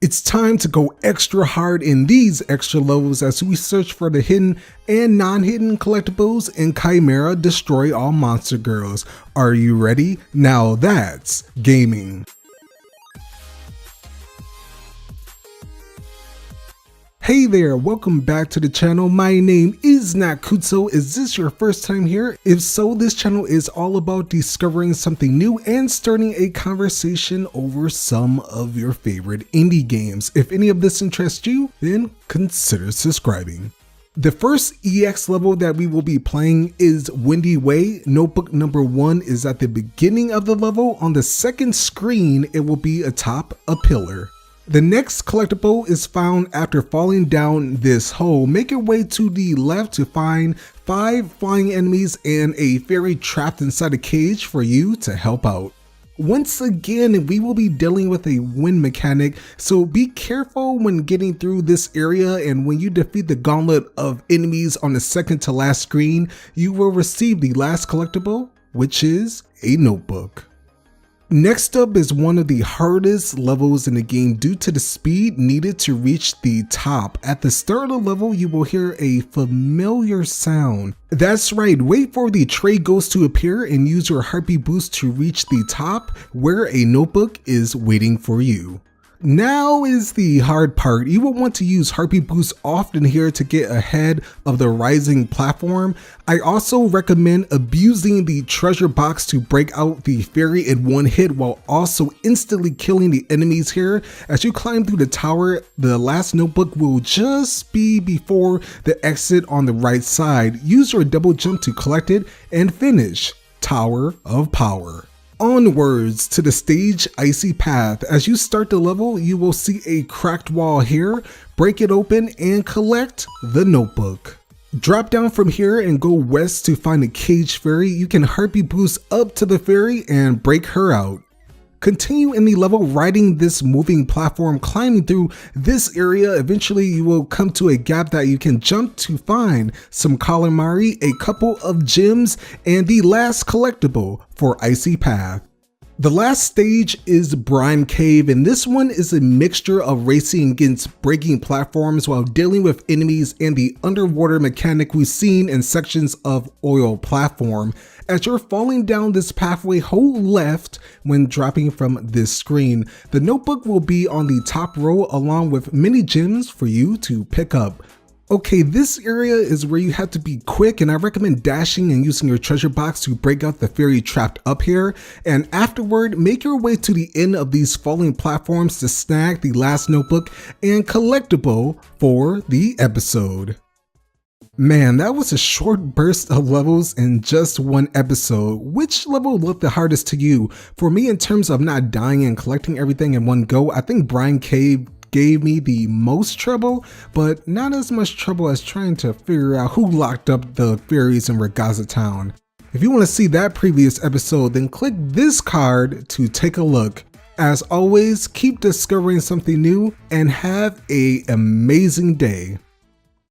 It's time to go extra hard in these extra levels as we search for the hidden and non-hidden collectibles in Khimera Destroy All Monster Girls. Are you ready? Now that's gaming. Hey there, welcome back to the channel. My name is Nakutso. Is this your first time here? If so, this channel is all about discovering something new and starting a conversation over some of your favorite indie games. If any of this interests you, then consider subscribing. The first EX level that we will be playing is Windy Way. Notebook number 1 is at the beginning of the level. On the second screen, it will be atop a pillar. The next collectible is found after falling down this hole. Make your way to the left to find 5 flying enemies and a fairy trapped inside a cage for you to help out. Once again, we will be dealing with a wind mechanic, so be careful when getting through this area, and when you defeat the gauntlet of enemies on the second to last screen, you will receive the last collectible, which is a notebook. Next up is one of the hardest levels in the game due to the speed needed to reach the top. At the start of the level, you will hear a familiar sound. That's right, wait for the trade ghost to appear and use your heartbeat boost to reach the top where a notebook is waiting for you. Now is the hard part. You will want to use heartbeat boost often here to get ahead of the rising platform. I also recommend abusing the treasure box to break out the fairy in one hit while also instantly killing the enemies here. As you climb through the tower, the last notebook will just be before the exit on the right side. Use your double jump to collect it and finish Tower of Power. Onwards to the stage Icy Path. As you start the level, you will see a cracked wall here. Break it open and collect the notebook. Drop down from here and go west to find a cage fairy. You can heartbeat boost up to the fairy and break her out. Continue in the level riding this moving platform, climbing through this area. Eventually you will come to a gap that you can jump to find some calamari, a couple of gems, and the last collectible for Icy Path. The last stage is Brine Cave, and this one is a mixture of racing against breaking platforms while dealing with enemies and the underwater mechanic we've seen in sections of Oil Platform. As you're falling down this pathway, hold left when dropping from this screen. The notebook will be on the top row along with many gems for you to pick up. Okay, this area is where you have to be quick, and I recommend dashing and using your treasure box to break out the fairy trapped up here. And afterward, make your way to the end of these falling platforms to snag the last notebook and collectible for the episode. Man, that was a short burst of levels in just one episode. Which level looked the hardest to you? For me, in terms of not dying and collecting everything in one go, I think Brine Cave gave me the most trouble, but not as much trouble as trying to figure out who locked up the fairies in Ragaza Town. If you want to see that previous episode, then click this card to take a look. As always, keep discovering something new and have an amazing day.